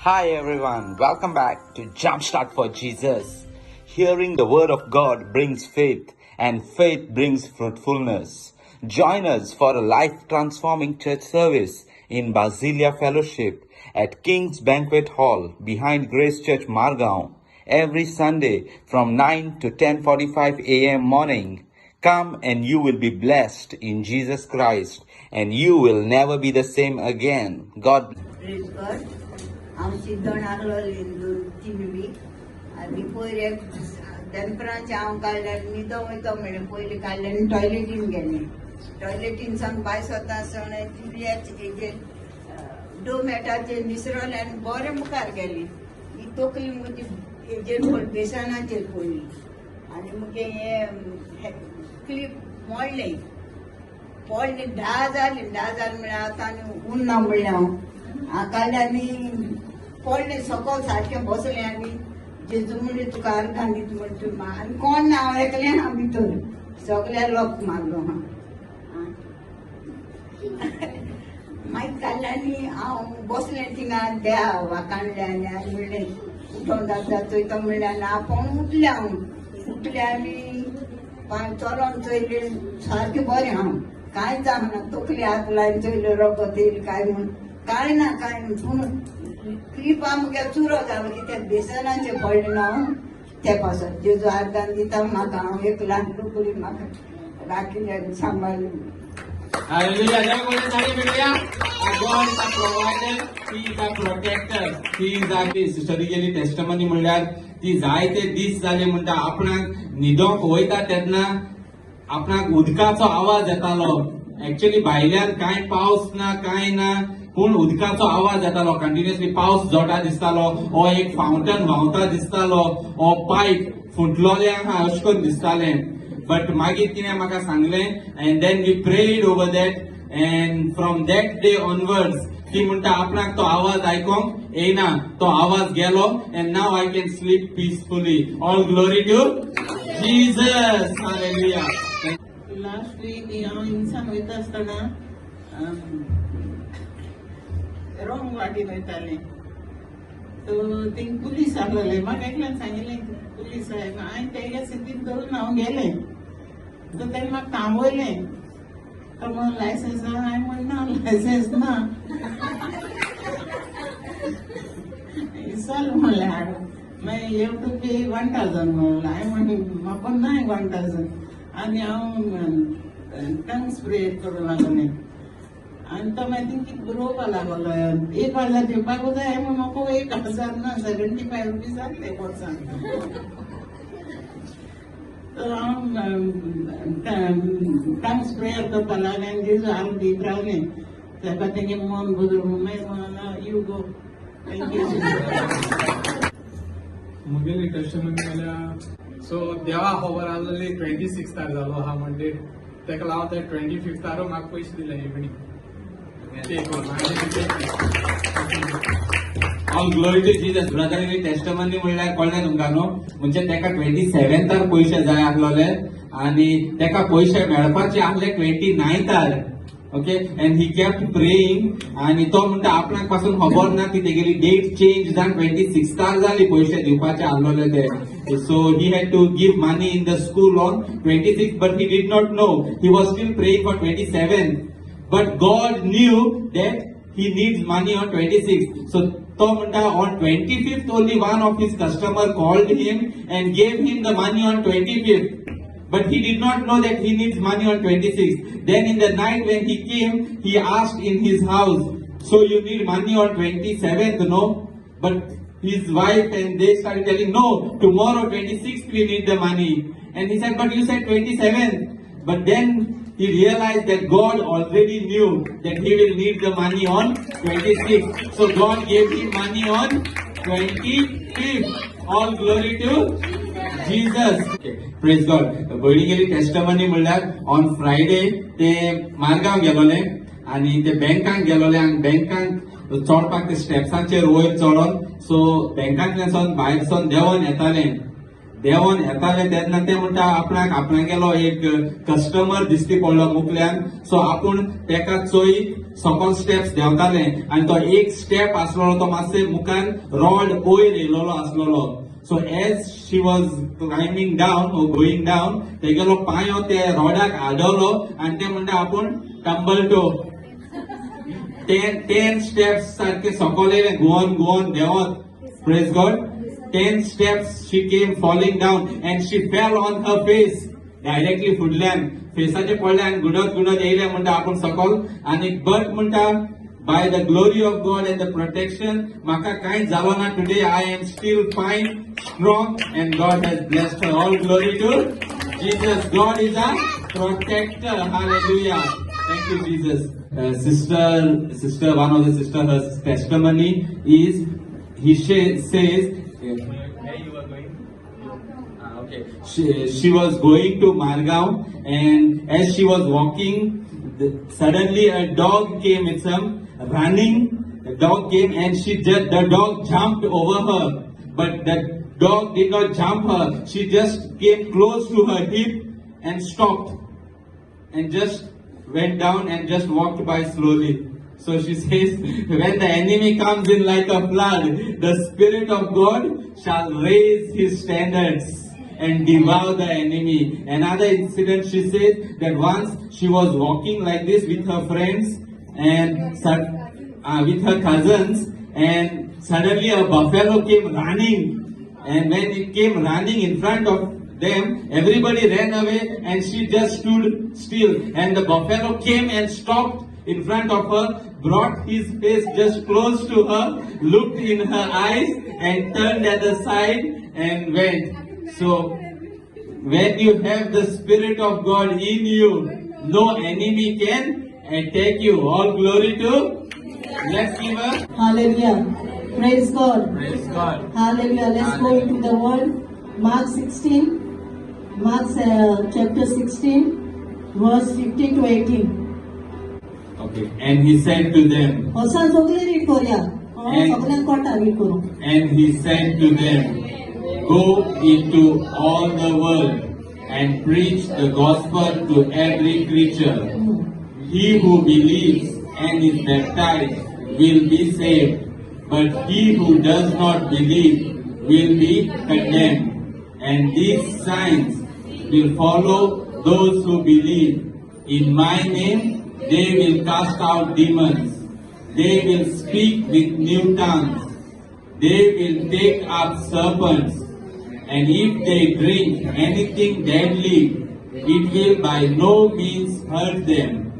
Hi everyone, welcome back to Jumpstart for Jesus. Hearing the word of God brings faith, and faith brings fruitfulness. Join us for a life transforming church service in Basilia Fellowship at King's Banquet Hall behind Grace Church Margao every Sunday from 9 to 10:45 a.m. morning. Come and you will be blessed in Jesus Christ, and you will never be the same again. God bless. Praise कर हांव सिद्धण आसलोली 2-3 week आनी पयले दनपरांचे हांव काडल्यार न्हिदो वयता म्हणलें पयलीं काडलें आनी टॉयलेटीन गेलें. टॉयलेटीन सावन भायर सरता आसतना हेजेर डोमेटाचेर निसरलें आनी बरें मुखार गेलें. ही तकली म्हजी हेजेर बेसनाचेर पडली आनी मुगे हे क्लिप मोडलें. पडलें 10 जाली म्हळ्यार आतां आनी उरना म्हणलें हांव काडलें आनी पडलें सकयल सारकें बसलें आनी जेजू म्हणजे तुका अर्गां दीत म्हणटा आनी कोण ना हांव एकलें आहा भितर. सगळ्या लॉक मारलो हांव. मागीर काडलें आनी हांव बसलें थिंगा देवा वाकाणलें आनी म्हणलें उठोन जाता चोयता म्हणलें आनी आपूण उठलें हांव. उठलें आनी चलोन चोयलें सारकें बरें हांव. कांय जावना तकली हात लायन चोयलें रगत येयलें काय म्हूण कांय ना पूण क्लिपा मुगे चुरो जालो कित्याक बेसनाचें पडलें न्हू ते पासून. जेजू आर्गां दिता म्हाका हांव एक ल्हान लुगडी म्हाका राखिल्ली सांबाळली. Hallelujah. Everybody say hallelujah. God is our provider. He is our protector. He is our peace. Sister गेली टेस्टमनी म्हणल्यार ती जायते दीस जाले म्हणटा आपणाक न्हिदोंक वयता तेन्ना आपणाक उदकाचो आवाज येतालो. एक्चुअली भायल्यान कांय पावस ना कांय ना पूण उदकाचो आवाज येतालो. कंटिन्युअसली पावस जोटा दिसतालो ओ एक फाउंटन व्हांवता दिसतालो ओ पायप फुटलोले आहा अशें करून दिसतालें. बट मागीर तिणें म्हाका सांगलें and then we prayed over that and from that day onwards ती म्हणटा आपणाक तो आवाज आयकोंक येना. तो आवाज गेलो and now I can sleep peacefully. All glory to Jesus. Hallelujah. Last week हांव हिंगसान वयता आसतना रॉंग वाटेन वयतालें. So thing police आहलोले. म्हाका एकल्यान सांगिल्लें पुलीस हांवें तेगे सिटीन धरून हांव गेलें. सो तेणें म्हाका थांबयलें. तो म्हणून लायसन्स ना. हांवें म्हणलें ना लायसन्स ना. चल म्हणलें हाडून. मागीर यू हॅव टू पे 1000 म्हणलें. हांवें म्हणलें म्हाका नाय 1000 आनी हांव टंग स्प्रे करूं लागलें. आनी तो मागीर कितें बरोवपा लागलो 1000 दिवपाक जाय म्हूण म्हाका 1000 ना 75 रुपीज जाले वर्सान. तो हांव टंग स्प्रे करपा लागलें आनी जेजू हांव दीत रावलें. ताका तेगे मन बदलून मागीर म्हणलें you go. Thank you. Mungeli testimony जाल्यार सो देवा खबर आसलेली 26 जालो आहा म्हणजे तेका लागून ते 25 म्हाका पयशे दिले evening. All glory to Jesus. Brother testimony म्हणल्यार कळ्ळें तुमकां न्हू म्हणजे तेका 27 पयशे जाय आसलोले आनी तेका पयशे मेळपाचे आसले 29. Okay and he kept praying आनी तो म्हणटा आपणाक पासून खबर ना की तेगेली डेट चेंज जावन 26 जाली पयशे दिवपाचे आसलोले ते. So he had to give money in the school on 26, but he did not know. He was still praying for 27. But God knew that he needs money on 26. So to म्हणटा on 25th only one of his customer called him and gave him the money on 25th. But he did not know that he needs money on 26th. Then in the night when he came, he asked in his house, so you need money on 27th, no? But his wife and they started telling, no, tomorrow 26th we need the money. And he said, but you said 27th. But then he realized that God already knew that he will need the money on 26th. So God gave him money on 25th. All glory to Jesus. Praise God. भयणी गेली testimony म्हणल्यार on Friday ते मारगांव गेलोले आनी ते बँकाक गेलोले आनी बँकाक चोडपाक ते स्टेप्सांचेर वयर चडोन सो बँकांतल्यान भायर सोन देंवोन येताले देंवन येताले तेन्ना ते म्हणटा आपणागेलो एक कस्टमर दिश्टी पडलो मुखल्यान, सो आपूण तेका चोय सकल स्टेप्स देंवताले आनी तो एक स्टेप आसलो तो मातशे मुखार रॉड वयर येयलोलो आसलोलो. So as she was climbing down ओ गोईंग डावन, तेगेलो पांयो ते रॉडाक आडवलो आनी ते म्हणटा आपूण टंबल टो 10 steps सारखे सकल येयले Goan देंवत. Praise God. 10 steps she came falling down and she fell on her face directly फुडल्यान फेसाचे पडल्यान गुडत येयले म्हणटा आपूण सकल. आनी बट म्हणटा by the glory of God and the protection म्हाका कांय जालो ना. Today I am still fine, strong, and God has blessed her. All glory to Jesus. God is a protector. Hallelujah. Thank you, Jesus. Sister, one of the sister, her testimony is says. Where you were going? Okay. She was going to Margaon, and as she was walking, suddenly a dog came with some running. The dog came and the dog jumped over her, but the dog did not jump her. She just came close to her hip and stopped, and just went down and just walked by slowly. So she says, when the enemy comes in like a flood, the Spirit of God shall raise his standards and devour the enemy. Another incident, she says that once she was walking like this with her friends and with her cousins, and suddenly a buffalo came running. And when it came running in front of them, everybody ran away and she just stood still. And the buffalo came and stopped in front of her, brought his face just close to her, looked in her eyes and turned at the side and went. So, when you have the Spirit of God in you, no enemy can attack you. All glory to. Let's give a Hallelujah. Praise God. praise God. Hallelujah. Let's go into the word. Mark 16. Mark chapter 16, verse 15 to 18. Okay. And he said to them. Hosan sogli read koruya. And- Soglan kota read koru. And he said to them, go into all the world and preach the gospel to every creature. He who believes and is baptized will be saved, but he who does not believe will be condemned. And these signs will follow those who believe. In my name they will cast out demons. They will speak with new tongues. They will take up serpents. And if they drink anything deadly, it will by no means hurt them.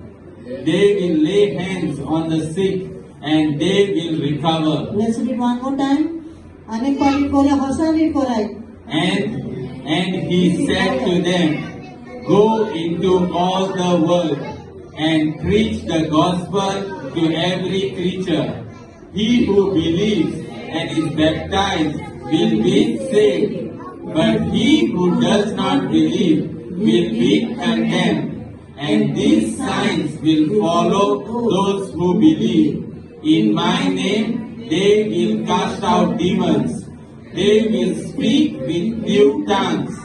They will lay hands on the sick and they will recover. Let's read one more time. Anek pa read koruya. Hosan read korai. And he said to them, go into all the world and preach the gospel to every creature. He who believes and is baptized will be saved, but he who does not believe will be condemned. And these signs will follow those who believe. In my name they will cast out demons. They will speak with new tongues.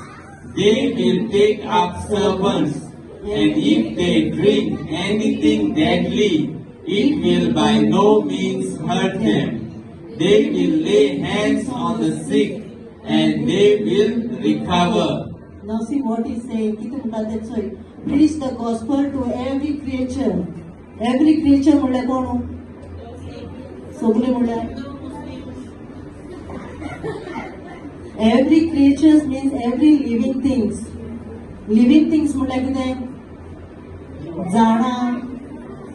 They will take up serpents. And if they drink anything deadly, it will by no means hurt them. They will lay hands on the sick and they will recover. Now see what he's saying. Kitu म्हणटा तेचोय. Preach the gospel to every creature. Every creature म्हणल्यार कोण? सगळे म्हणल्यार. Every creatures means every living things. Living things म्हणल्यार कितें? झाडां,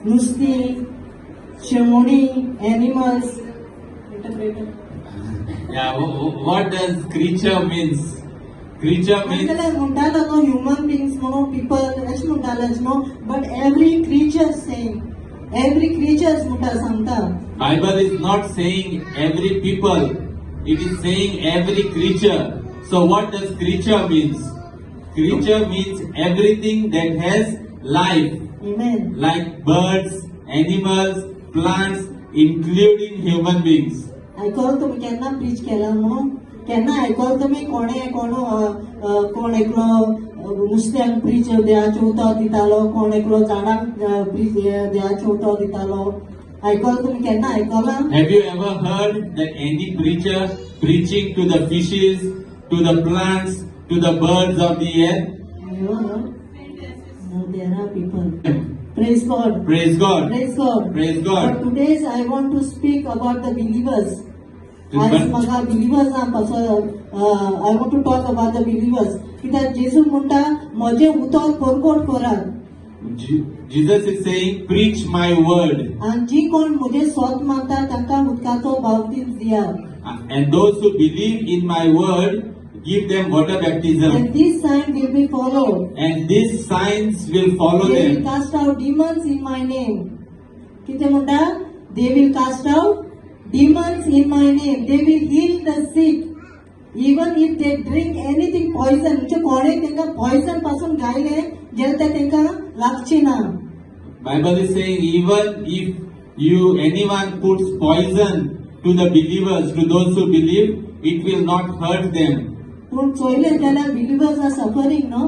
नुस्तीं, शेवणी, animals. Yeah, what does creature means? Creature means नाजाल्यार म्हणटालो न्हू ह्युमन बिंग्स म्हणून पीपल अशें म्हणटालेच न्हू but every creature same every creatures म्हणटा सांगता Bible is not saying every people. It is saying every creature. So what does creature means? Creature means everything that has life, Amen. like birds, animals, plants, including human beings. आयकल तुमी केन्ना preach केला म्हणून केन्ना आयकल तुमी कोण एकलो नुस्त्यांक प्रीच देवाचो उतर दितालो, कोण एकलो झाडांक प्रीच देवाचो उतर दितालो. आयकल तुमी केन्ना आयकलां? Have you ever heard that any preacher preaching to the fishes, to the plants, to the birds of the air? No, there are people. Praise God. Praise God. Praise God. Praise But God. today I want to speak about the believers. But- आज म्हाका believers I want to talk about the believers. कित्याक जेजू म्हणटा म्हजे उतर परकोट करात. Jesus is saying, preach my word. आनी जी कोण म्हजे सोत मानता तांकां उदकाचो बावतीस दियात. And those who believe in my word, give them water baptism. And this sign will be followed. And these signs will follow They will them. cast out demons in my name. कितें म्हणटा? They will cast out demons in my name. They will heal the sick. Even if they drink anything poison, म्हणजे कोणें तांकां poison पासून गायले जाल्यार ते तांकां लागची ना. Bible is saying, even if anyone puts poison to the believers, to those who believe, it will not hurt them. पूण चोयलें जाल्यार believers are suffering, no?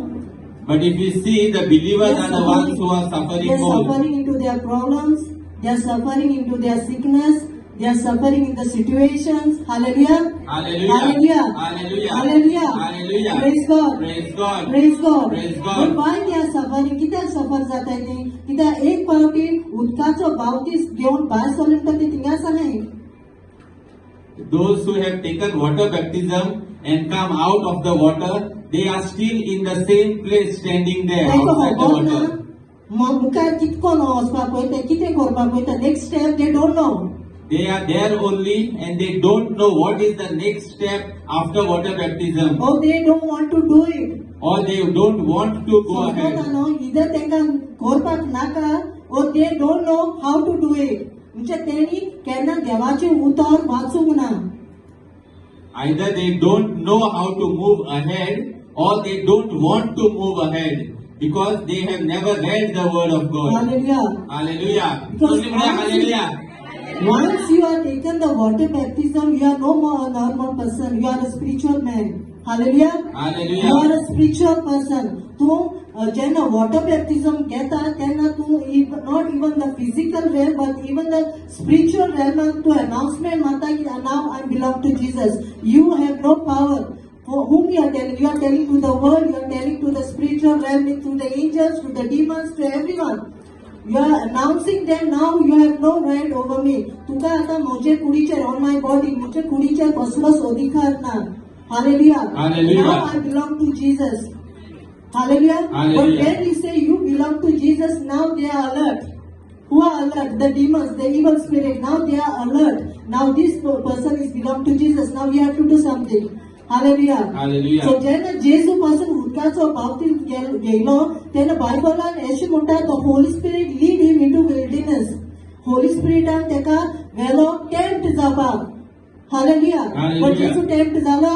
But if you see, the believers are the ones who are They suffering are more. suffering into their problems. They are suffering into their sickness. They are suffering in the situations. Hallelujah. Hallelujah. Hallelujah. Hallelujah. Hallelujah. Hallelujah. Praise God. Praise God. Praise God. Praise But God. why they are suffering? कित्याक सफर जाताय ती? कित्याक एक पावटी उदकाचो बावतीस घेवन भायर सरले म्हणटा ती थिंगा आसाय. Those who have taken water baptism and come out of the water, they are still in the same place standing there तांकां outside the खबर ना water. मुखार कितकोन वचपाक पळयता, कितें करपाक पळयता, next step they don't know. They are there only and they don't know what is the next step after water baptism, Or they don't want to do it. or they don't want to go ahead. समजना इधर तांकां करपाक नाका, or they don't know how to do it. म्हणजे तेणी केन्ना देवाचें उतर वाचूंक ना. Either they don't know how to move ahead or they don't want to move ahead because they have never read the word of God. Hallelujah. Hallelujah. Because Hallelujah. Once you are taken the water baptism, you are no more a normal person. You are a spiritual man. Hallelujah. Hallelujah. You are a spiritual person. तूं जेन्ना water baptism घेता तेन्ना तूं not even the physical realm but even the spiritual realm तूं announcement मारता की now I belong to Jesus. You have no power. For whom you are telling? You are telling to the world. You are telling to the spiritual realm, to the angels, to the demons, to everyone. You are announcing them now. You have no right over me. तुका आता म्हजे कुडीचेर on my body, म्हजे कुडीचेर कसलोच अधिकार ना. Hallelujah. Hallelujah. Now I belong to Jesus. Hallelujah. Hallelujah. But when you say you belong to Jesus, now they are alert. Who are alert? The demons, the evil spirit. Now they are alert. Now this person is belong to Jesus. Now we have to do something. Hallelujah. Hallelujah. So जेन्ना जेजू पासून उदकाचो बावतीस घेयलो तेन्ना बायबलान अशें म्हणटा the Holy Spirit lead him into wilderness. Holy Spiritan तेका व्हेलो tempt जावपाक. Hallelujah. Hallelujah. But जेजू टेम्प्ट जालो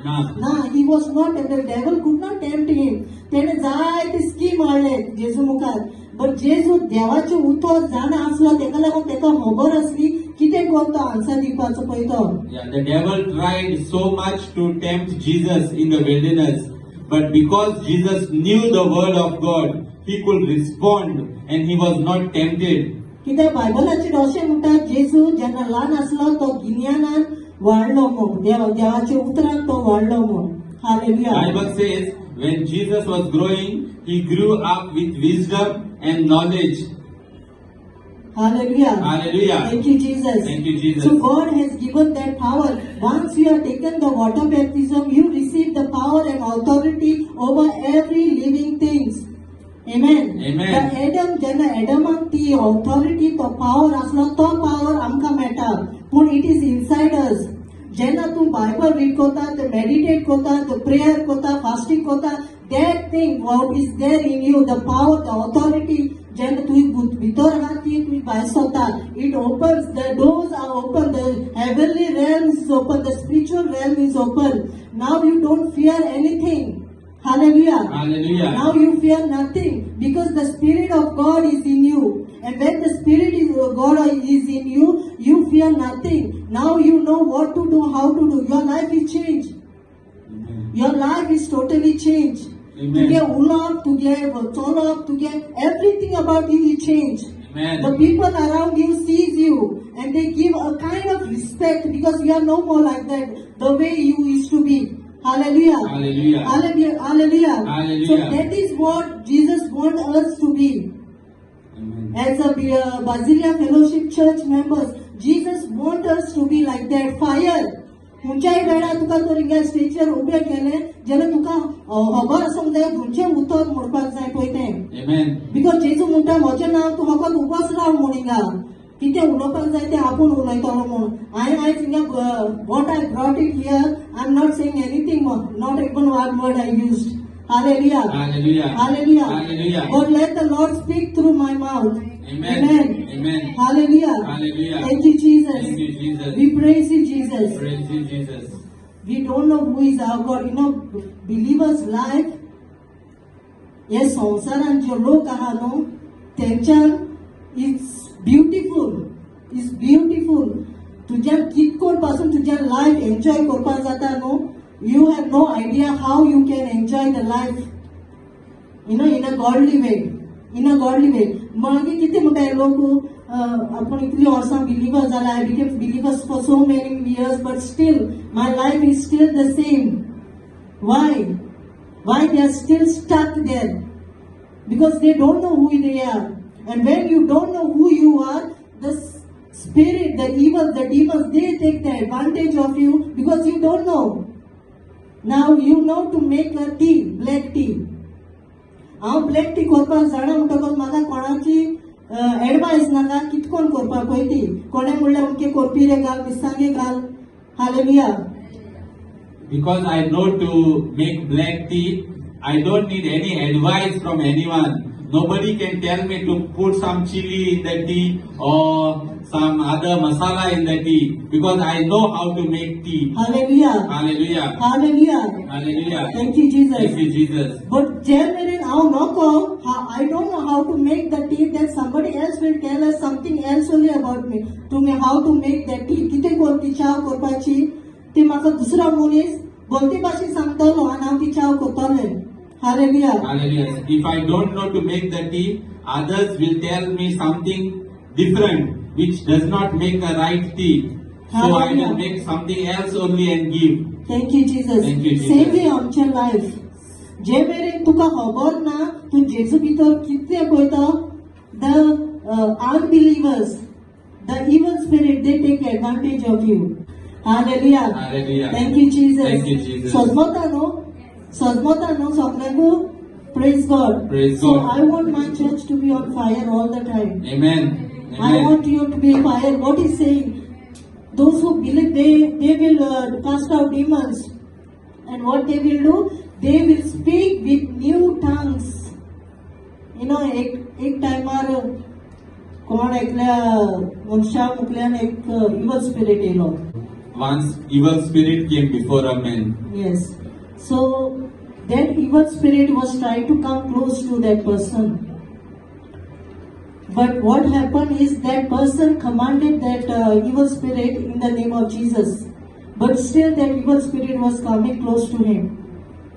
Nah. ना, he was not tempted. The devil could not tempt him. तेणे जायते स्कीम हाडले जेजू मुखार. बट जेजू देवाचें उतर जाणा आसलो तेका लागून तेका खबर आसली कितें कोण तो आन्सर दिवपाचो पळय तो. Yeah, the devil tried so much to tempt Jesus in the wilderness, but because Jesus knew the word of God, he could respond and he was not tempted. कित्याक बायबलाचेर अशें म्हणटा जेजू जेन्ना ल्हान आसलो तो गिन्यानान वाडलो म्हूण देवाच्या उतरान तो वाडलो म्हूण. Hallelujah. Bible says when Jesus was growing, he grew up with wisdom and knowledge. Hallelujah. Hallelujah. Thank you, Jesus. Thank you, Jesus. So God has given that power. Once you have taken the water baptism, you receive the power and authority over every living things. Amen. Amen. The Adam, जेन्ना एडमाक ती authority तो power आसलो तो power आमकां मेळटा. पूण it is inside us. जेन्ना तूं Bible read करता, ते meditate करता, ते prayer करता, fasting करता, that thing what is there in you, the power, the authority, जेन्ना तूं भितर आहा ती तूं भायर सरता, it opens, the doors are open, the heavenly realm is open, the spiritual realm is open. Now you don't fear anything. Hallelujah. Hallelujah. Now you fear nothing because the Spirit of God is in you. And when the Spirit is God is in you, you fear nothing. Now you know what to do, how to do. Your life is changed. Your life is totally changed. To get ulap, to get tolap, to get everything about you is changed. Amen. The people around you sees you and they give a kind of respect because you are no more like that, the way you used to be. Hallelujah. Hallelujah. Hallelujah. Hallelujah. Hallelujah. So that is what Jesus wants us to be. Amen. As a Basilia Fellowship Church members, Jesus wants us to be like that fire. खंयच्याय वेळार तुका तो हिंगा स्टेजीर ube केले जाल्यार तुका खबर आसूंक जाय खंयचें उतर म्हणपाक जाय पळय तें. Amen. बिकॉज जेजू म्हणटा म्हजें नांव तूं फकत उबोच राव म्हूण हिंगा कितें उलोवपाक जाय तें आपूण उलयतलो म्हूण. हांवें आयज हिंगा what I brought it here I am not saying anything not even one word I used. Hallelujah. Hallelujah. Hallelujah. Hallelujah. God, let the Lord speak through my mouth. Amen. Amen. Amen. Hallelujah. Hallelujah. Thank you, Jesus. Thank you, Jesus. We praise you, Jesus. Praise you, Jesus. We don't know who is our God. You know, believers' life, हे संवसारान जे लोक आहा न्हू तेंच्यान it's beautiful तुज्यान कितकोन पासून तुज्यान life enjoy करपाक जाता न्हू. You have no idea how you can enjoy the life, you know, in a godly way. मागीर कितें म्हणटाय लोक आपूण इतली वर्सां बिलीवर जाला. I became believers for so many years, but still my life is still the same. Why they are still stuck there? Because they don't know who they are. And when you don't know who you are, the spirit, the evil, the demons, they take the advantage of you because you don't know. Now you know to make a tea, black tea. हांव black tea करपाक जाणा म्हणटकच म्हाका कोणाची advice नाका कितकोन करपाक पळय ती. कोणें म्हणल्यार अमके कोरपिरे घाल, मिरसांगे घाल. Hallelujah. Because I know to make black tea, I don't need any advice from anyone. Nobody can tell me to put some chili in the tea or some other masala in the tea because I know how to make tea. Hallelujah. Hallelujah. Hallelujah. Hallelujah. Thank you, Jesus. Thank you, Jesus. But Jermaine, I don't know how to make the tea. Then somebody else will tell us something else only about me. To me, how to make the tea. कितें कोरपी चाव करपाची ती म्हाका दुसरो मनीस बोलते भाशेन सांगतलो आनी हांव ती चाव करतलें. Hallelujah. Hallelujah. If I don't know to make the tea, others will tell me something different which does not make a right tea. So I Hallelujah. will make something else only and give. Thank you, Jesus. Thank you, Jesus. Same way आमचे life जे मेरेन तुका खबर ना तू जेजू भितर कितें पळयता. The unbelievers, the evil spirit, they take advantage of you. Hallelujah. Hallelujah. Thank you, Jesus. Thank you, Jesus. सजमता न्हू सगळ्यांकू. Praise God. Praise So God. I want my church to be on fire all the time. Amen. I Amen. want you to be fire. What is saying? Those who believe, they will cast out demons. And what they will do? They will speak with new tongues. You know, एक timer कोण एकल्या मनशा मुखल्यान एक evil spirit yellow. Once evil spirit came before a man. Yes. So that evil spirit was trying to come close to that person. But what happened is that person commanded that evil spirit in the name of Jesus. But still that evil spirit was coming close to him.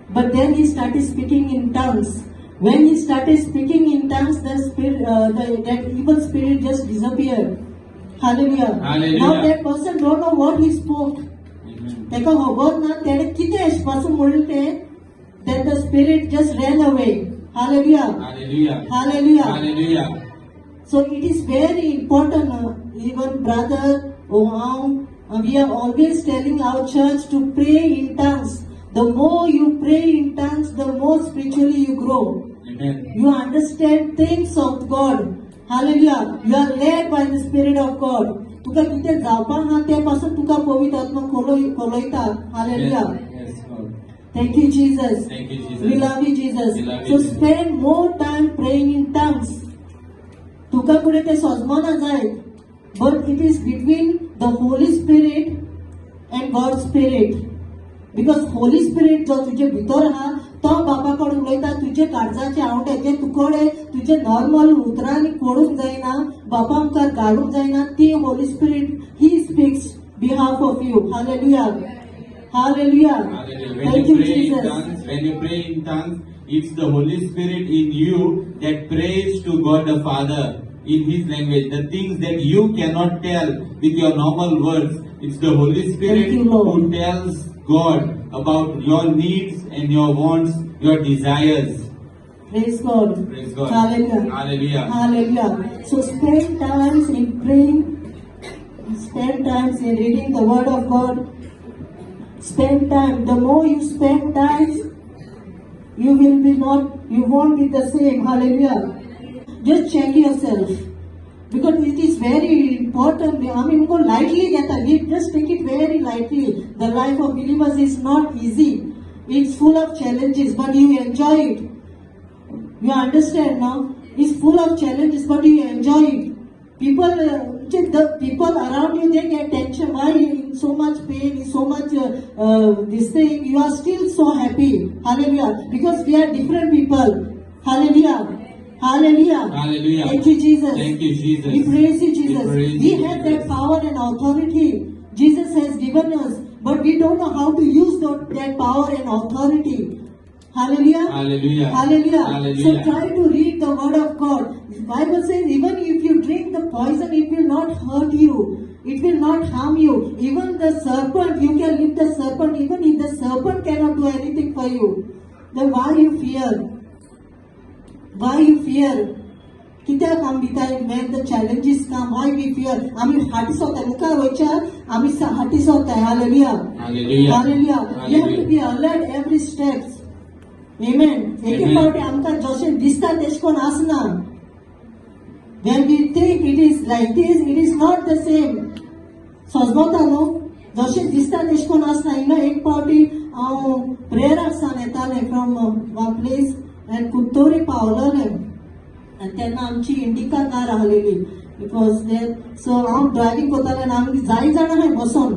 But then he started speaking in tongues. When he started speaking in tongues, the spirit, that evil spirit just disappeared. Hallelujah. Hallelujah. Now that person don't know what he spoke. Amen. तेका खबर ना तेणें कितें अशें पासून म्हणलें तें. That the spirit just ran away. Hallelujah. Hallelujah. Hallelujah. Hallelujah. So it is very important, even brother, we are always telling our church to pray in tongues. The more you pray in tongues, the more spiritually you grow. Amen. You understand things of God. Hallelujah. You are led by the Spirit of God. तुका कितें जावपाक हा ते पासून तुका पवित्र आत्मा खोलयता. Hallelujah. Yes, Lord. Thank you, Jesus. Thank you, Jesus. We love you, Jesus. We love you, So Jesus. spend more time praying in tongues. तुका पुढे ते सजमना जाय. But it is between the Holy Spirit and God's Spirit. Because Holy Spirit जो तुझे भितर हा तो बापा कडेन उलयता तुझे काळजाचे आवंट्याचे तुकडे तुझे जे नॉर्मल उतरांनी पडूंक जायना बापा मुखार काडूंक जायना ती Holi spirit he speaks behalf of you hallelujah hallelujah When thank you you pray in Jesus tongues, it's the Holy Spirit in you that prays to God the Father in His language. The things that you cannot tell with your normal words, it's the Holy Spirit Thank you, Lord. who tells God about your needs and your wants, your desires. Praise God. Praise God. Hallelujah. Hallelujah. Hallelujah. So spend times in praying, spend times in reading the word of God. Spend time. The more you spend time, you won't be the same. Hallelujah. Just check yourself. Because it is very important. I mean, go lightly get a gift. Just take it very lightly. The life of believers is not easy. It's full of challenges, but you enjoy it. You understand now? It's full of challenges, but you enjoy it. The people around you, they get tension. Why you in so much pain, in so much this thing? You are still so happy. Hallelujah. Because we are different people. Hallelujah. Hallelujah. Hallelujah. Thank you, Jesus. Thank you, Jesus. We praise you, Jesus. We praise We you, have Jesus. that power and authority Jesus has given us, but we don't know how to use that power and authority. Hallelujah. Hallelujah. Hallelujah. Hallelujah. So try to read the word of God. The Bible says even if you drink the poison, it will not hurt you. It will not harm you. Even the serpent, you can lift the serpent. Even if the serpent cannot do anything for you, then why you fear? Why you fear? कित्याक आमी भितर when the challenges come, why we fear? आमी हाटी सोताय मुखार वयच्या आमी Hati सोताय. Hallelujah. Hallelujah. Hallelujah. We have to Hallelujah. be alert every steps. Amen. एक Amen. फावटी आमकां जशें दिसता तेश कोन आसना. When we think it is like this, it is not the same. सोजमोता न्हू जशें दिसता तेश कोन आसना. एक फावटी हांव प्रेयराक सान येतालें फ्रॉम वन प्लेस एंड कुत्तोरी पावलोलें आनी तेन्ना आमची इंडिका कार आहलेली. It was there. सो हांव ड्रायव्हिंग करतालें आनी आमी जाय जाणां आहाय बसोन.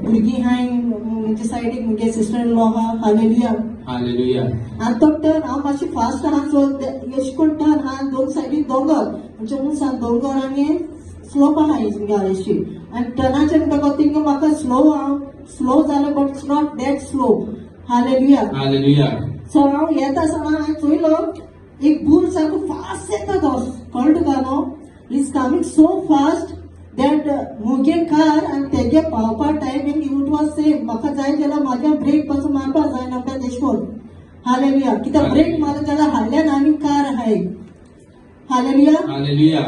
भुरगीं हाय म्हणजे सायडीक मुगे सिस्टर इन लॉ आहा. हालेलुया. Hallelujah. आनी तो टर्न हांव मातशें फास्ट आहा सो अशें करून टर्न आहा दोन सायडीक दोंगर म्हणजे उंचान दोंगर आनी स्लोप आहा गाडीची आनी टर्नाचेर म्हणटकच थिंगा म्हाका स्लो जालें but it's not that slow. Hallelujah. Hallelujah. सो हांव येता आसतना हांवें चोयलो एक बुल सारको फास्ट येता तो कळ्ळो तुका न्हू. Is coming so fast that मुगे कार आनी तेगे पावपा टायमींग इट वॉज सेम. म्हाका जाय जाल्यार म्हाज्या ब्रेक पासून मारपा जायना म्हणटा तेश कोन. हालेलुया. कित्याक ब्रेक मारत जाल्यार हाडल्यान आनी कार आहाय. हालेलुया. Hallelujah.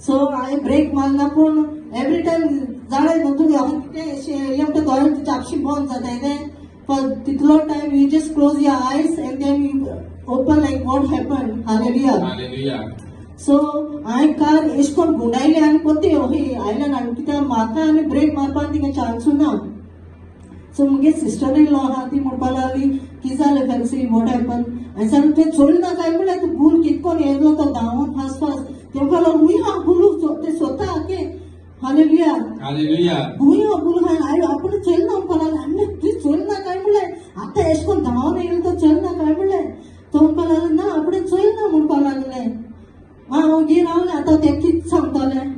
सो हांवें ब्रेक मारना पूण एवरी टायम जाणा न्हू तूं कितें म्हणटा दोळ्यांची चापशी बंद जाताय तें फॉर तितलो time you just close your eyes and then you open like what happen. Hallelujah. Hallelujah. So हांवें कार एश कोन्न गुंडायली आनी पोते आयल्यान आनी कित्याक म्हाका आनी ब्रेक मारपाक तिका चान्सू ना. सो मुगे सिस्टर इन लॉ आहा ती म्हणपा लागली कितें जालें फेन्सी वॉट हॅपन. हांवें सांगलें तें चोयलें ना काय म्हणल्यार तूं भूल कितकोन येयलो तो धांवून फास्ट फास्ट. ते म्हणपा लागलो हुंय हा भूल ते स्वता ओके. हालेलुया. Hallelujah. हुंय हा भूल हांवें आपूण चोयलें ना म्हणपा लागलें. आनी तुवें चोयलें ना काय म्हणलें आतां एश कोन्न धांवून येयलो तो चोयलें ना काय म्हणलें. तो म्हणपा लागलो ना आपूण चोयलें ना म्हणपा लागलें. हांव गी रावलें आतां तें कितें सांगतलें.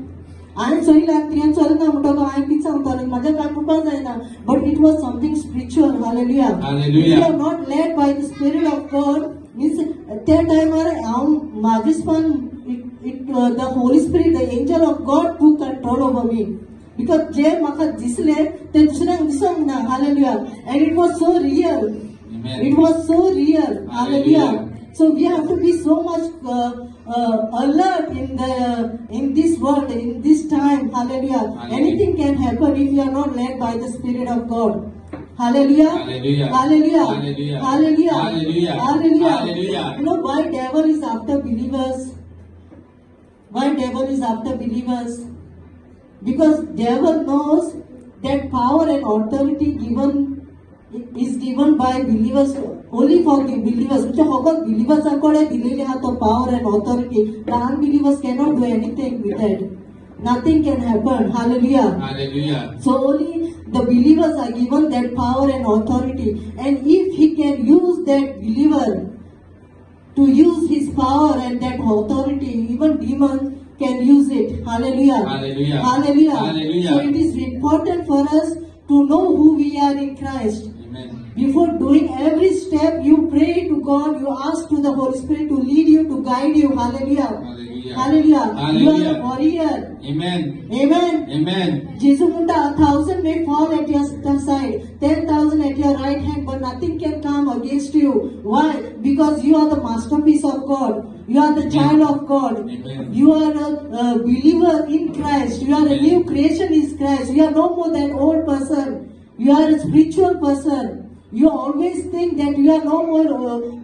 हांवें चोयल्यार तुवें चोयलें ना म्हणटकच हांवें कितें सांगतलें. म्हाज्या कांय म्हणपाक जायना. But it was something spiritual. Hallelujah. Hallelujah. You are not led by the spirit of God means त्या टायमार हांव म्हाजेस्पान the holy spirit the angel of God took control over me. Because जे म्हाका दिसलें तें दुसऱ्यांक दिसोंक ना. Hallelujah. And it was so real. Amen. It was so real. Hallelujah. Hallelujah. So we have to be so much alert in this world, in this time. Hallelujah. Hallelujah. Anything can happen if you are not led by the Spirit of God. Hallelujah. Hallelujah. Hallelujah. Hallelujah. Hallelujah. Hallelujah. Hallelujah. Hallelujah. You know why devil is after believers? Why devil is after believers? Because devil knows that power and authority is given by believers, only for the believers. म्हणजे फकत believers कडे दिलेले आहा तो power and authority. The unbelievers cannot do anything with that. Nothing can happen. Hallelujah. Hallelujah. So only the believers are given that power and authority. And if he can use that believer to use his power and that authority. Even demons can use it. Hallelujah. Hallelujah. Hallelujah. Hallelujah. So it is important for us to know who we are in Christ. Amen. Before doing every step, you pray to God, you ask to the Holy Spirit to lead you, to guide you. Hallelujah. Hallelujah. Hallelujah. You are Hallelujah. a warrior. Amen. Amen. Amen. Jesus Munda, 1,000 may fall at your side, 10,000 at your right hand, but nothing can come against you. Why? Because you are the masterpiece of God. You are the child of God. Amen. You are a believer in Christ. You are a new creation in Christ. You are no more that old person. You are a spiritual person. You always think that you are no more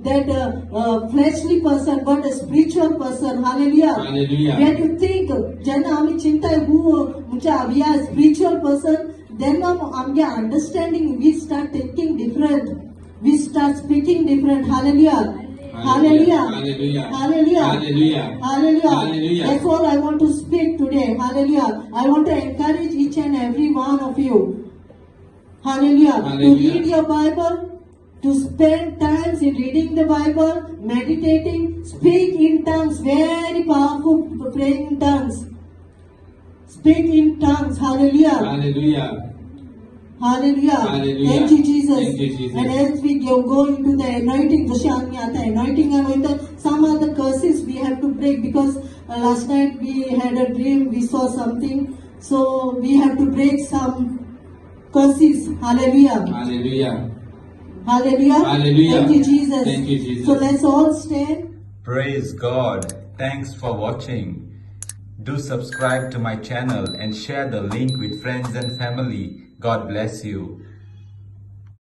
that fleshly person, but a spiritual person. Hallelujah. Hallelujah. When you think, Jana, ami chinta who, we are a spiritual person, then our understanding, we start thinking different. We start speaking different. Hallelujah. Hallelujah. Hallelujah. Hallelujah. Hallelujah. Hallelujah. Hallelujah. That's all I want to speak today. Hallelujah. I want to encourage each and every one of you. Hallelujah. To Hallelujah. read your Bible, to spend times in reading the Bible, meditating, speak in tongues, very powerful praying in tongues. Speak in tongues. Hallelujah. Hallelujah. Hallelujah. Hallelujah. Thank you, Jesus. Thank you, Jesus. And as we go into the anointing, anointing and with some other curses we have to break, because last night we had a dream, we saw something. So we have to break some curses. Hallelujah. Hallelujah. Hallelujah. Hallelujah. Thank you, Jesus. Thank you, Jesus. So let's all stand. Praise God. Thanks for watching. Do subscribe to my channel and share the link with friends and family. God bless you.